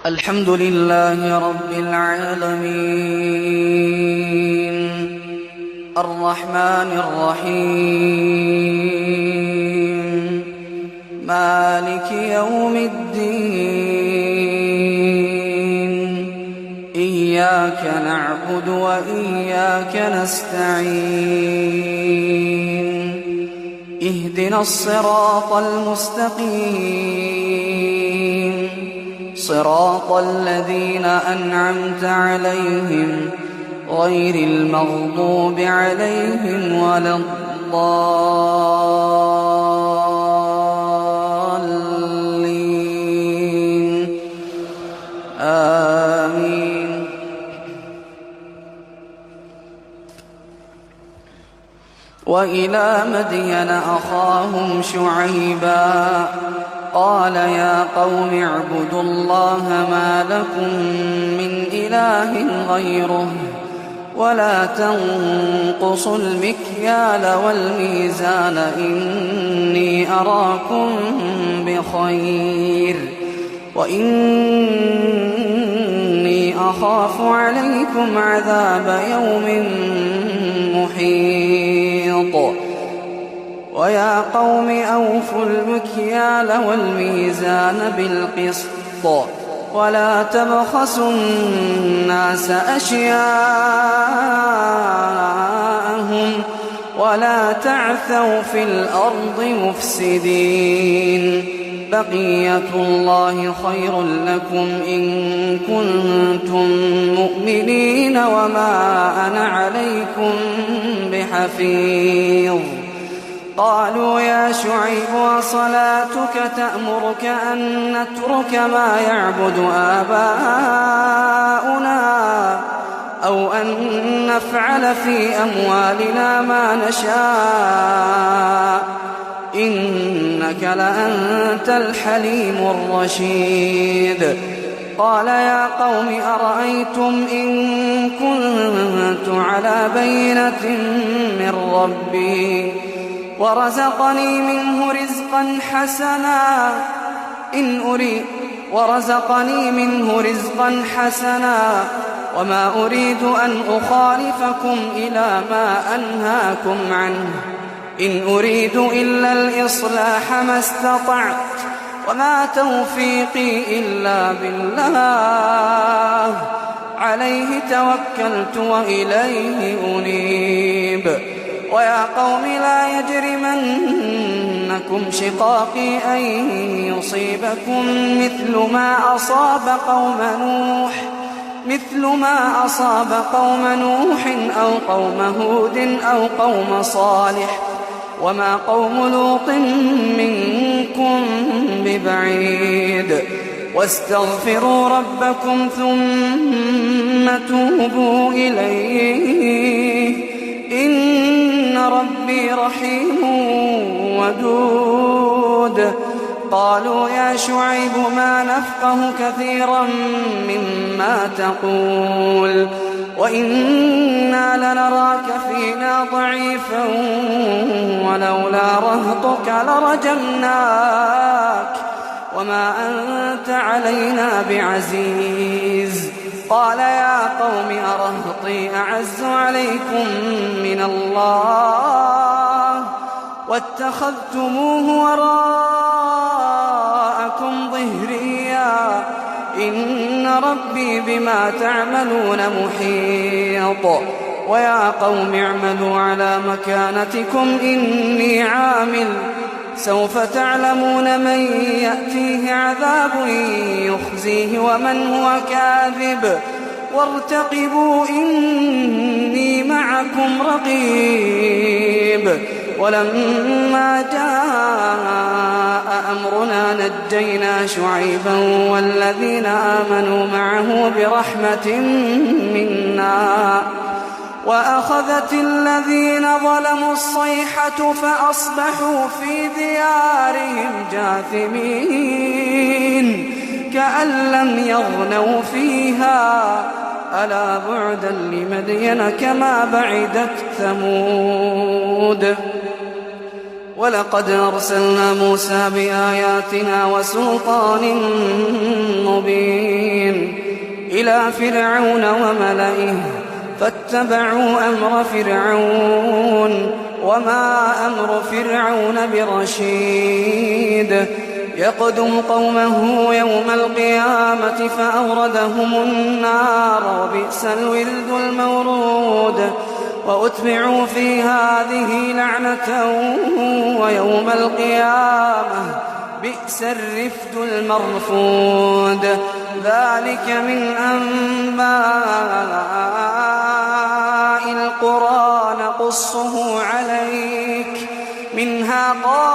الحمد لله رب العالمين، الرحمن الرحيم، مالك يوم الدين. إياك نعبد وإياك نستعين. اهدنا الصراط المستقيم، صراط الذين أنعمت عليهم غير المغضوب عليهم ولا الضالين. آمين. وإلى مدين أخاهم شعيبا قال يا قوم اعبدوا الله ما لكم من إله غيره ولا تنقصوا المكيال والميزان إني أراكم بخير وإني أخاف عليكم عذاب يوم محيط. ويا قوم أوفوا المكيال والميزان بالقسط ولا تبخسوا الناس أشياءهم ولا تعثوا في الأرض مفسدين. بقية الله خير لكم إن كنتم مؤمنين وما أنا عليكم بحفيظ. قالوا يا شعيب وصلاتك تأمرك أن نترك ما يعبد آباؤنا أو أن نفعل في أموالنا ما نشاء إنك لأنت الحليم الرشيد. قال يا قوم أرأيتم إن كنت على بينة من ربي ورزقني منه رزقا حسنا وما أريد أن أخالفكم إلى ما أنهاكم عنه إن أريد إلا الإصلاح ما استطعت وما توفيقي إلا بالله عليه توكلت وإليه أنيب. ويا قوم لا يجرمنكم شقاقي أن يصيبكم مثل ما أصاب قوم نوح أو قوم هود أو قوم صالح وما قوم لوط منكم ببعيد. واستغفروا ربكم ثم توبوا إليه إن ربي رحيم ودود. قالوا يا شعيب ما نفقه كثيرا مما تقول وإنا لنراك فينا ضعيفا ولولا رهطك لرجمناك وما أنت علينا بعزيز. قال يا قوم أرهطي أعز عليكم من الله واتخذتموه وراءكم ظهريا إن ربي بما تعملون محيط. ويا قوم اعملوا على مكانتكم إني عامل سوف تعلمون من يأتيه عذاب يخزيه ومن هو كاذب وارتقبوا إني معكم رقيب. ولما جاء أمرنا نجينا شعيبا والذين آمنوا معه برحمة منا وأخذت الذين ظلموا الصيحة فأصبحوا في ديارهم جاثمين كأن لم يغنوا فيها ألا بعدا لمدين كما بعدت ثمود. ولقد أرسلنا موسى بآياتنا وسلطان مبين إلى فرعون وملئه فاتبعوا أمر فرعون وما أمر فرعون برشيد يقدم قومه يوم القيامة فأوردهم النار وبئس الورد المورود وأتبعوا في هذه لعنة ويوم القيامة بئس الرفد المرفود ذلك من أنباء القرى نقصه عليك منها قائم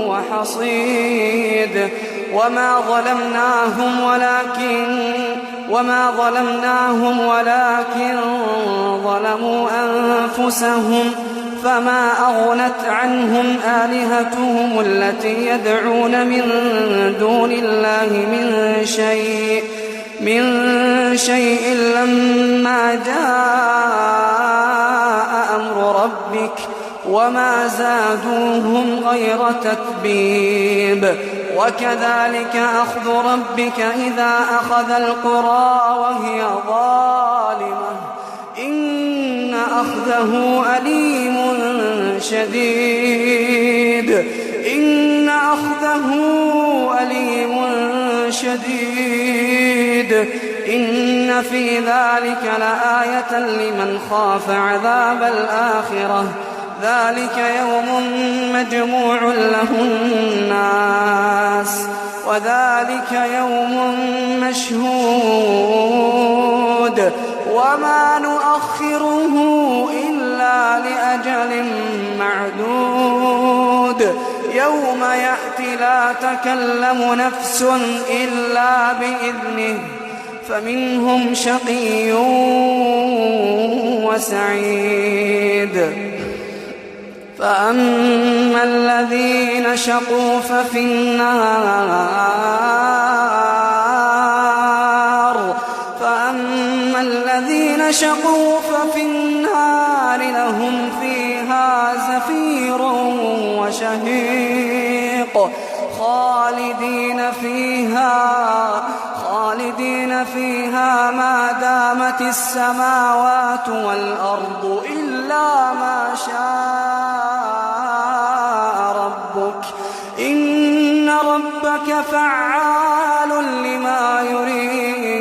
وحصيد وما ظلمناهم ولكن ظلموا أنفسهم فما أغنت عنهم آلهتهم التي يدعون من دون الله من شيء لما جاء أمر ربك وما زادوهم غير تتبيب وكذلك أخذ ربك إذا أخذ القرى وهي ظالمة إن أخذه أليم شديد إن في ذلك لآية لمن خاف عذاب الآخرة ذلك يوم مجموع له الناس وذلك يوم مشهود وما نؤخره إلا لأجل معدود يوم يأتي لا تكلم نفس إلا بإذنه فمنهم شقي وسعيد فأما الذين شقوا ففي النار لهم فيها زفير وشهيق خالدين فيها ما دامت السماوات والأرض إلا ما شاء ربك إن ربك فعال لما يريد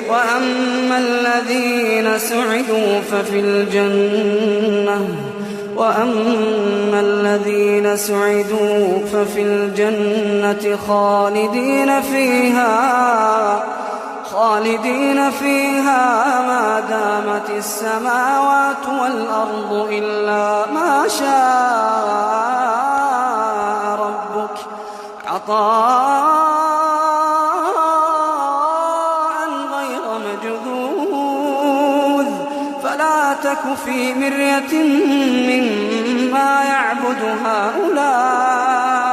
وأما الذين سعدوا ففي الجنة خالدين فيها ما دامت السماوات والأرض إلا ما شاء ربك عطاء غير مجذوذ فلا تك في مرية مما يعبد هؤلاء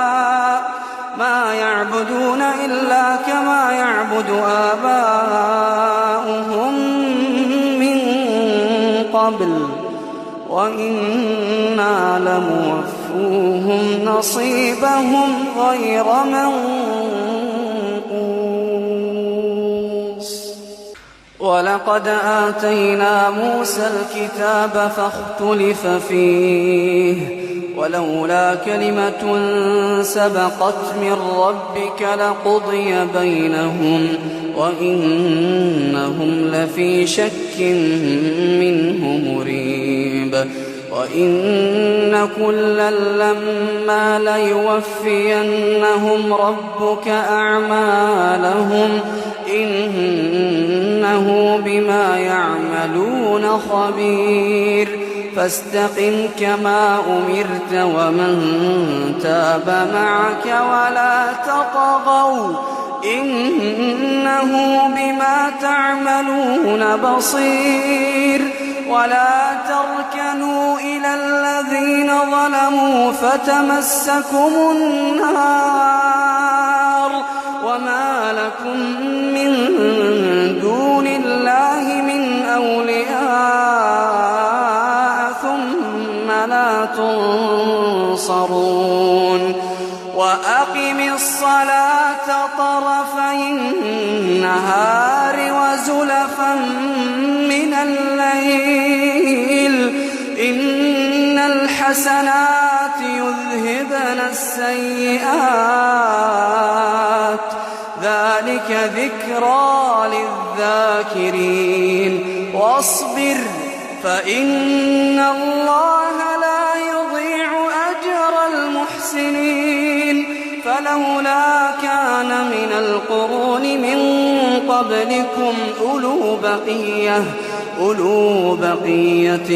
ما يعبدون إلا كما يعبد آباؤهم من قبل وإنا لموفوهم نصيبهم غير منقوص ولقد آتينا موسى الكتاب فاختلف فيه ولولا كلمة سبقت من ربك لقضي بينهم وإنهم لفي شك منه مريب وإن كلا لما ليوفينهم ربك أعمالهم إنه بما يعملون خبير فاستقم كما أمرت ومن تاب معك ولا تطغوا إنه بما تعملون بصير ولا تركنوا إلى الذين ظلموا فتمسكم النار وما لكم من دون الله من أولياء ثم لا تنصرون وأقم الصلاة طرفي النهار وزلفا من الليل إن الحسنات يذهبن السيئات ذلك ذكرى للذاكرين واصبر فإن الله لا يضيع أجر المحسنين فلولا كان من القرون من قبلكم أولو بقية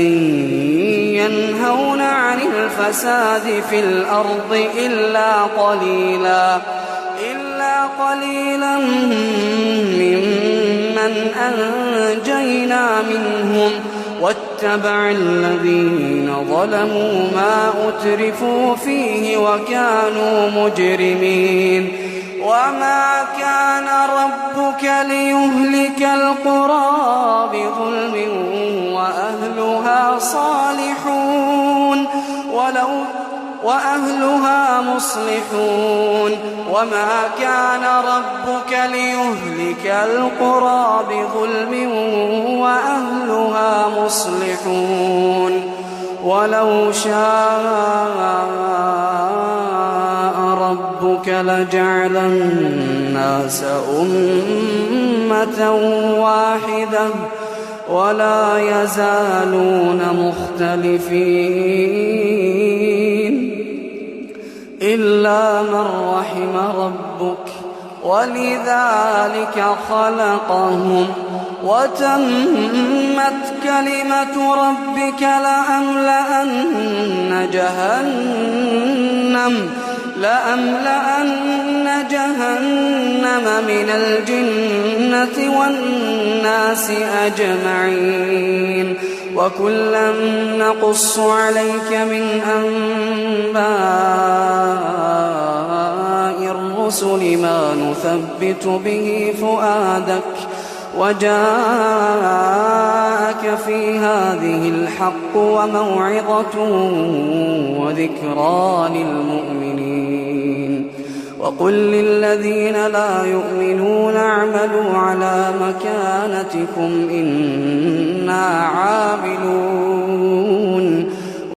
ينهون عن الفساد في الأرض إلا قليلا ممن أنجينا منهم واتبع الذين ظلموا ما أترفوا فيه وكانوا مجرمين وما كان ربك ليهلك القرى بظلم وأهلها صالحون وأهلها مصلحون وما كان ربك ليهلك القرى بظلم وأهلها مصلحون ولو شاء ربك لجعل الناس أمة واحدة ولا يزالون مختلفين إلا من رحم ربك ولذلك خلقهم وتمت كلمة ربك لأملأن جهنم من الجنة والناس أجمعين وكلا نقص عليك من أنباء الرسل ما نثبت به فؤادك وجاءك في هذه الحق وموعظة وذكرى للمؤمنين وقل للذين لا يؤمنون اعملوا على مكانتكم إنا عاملون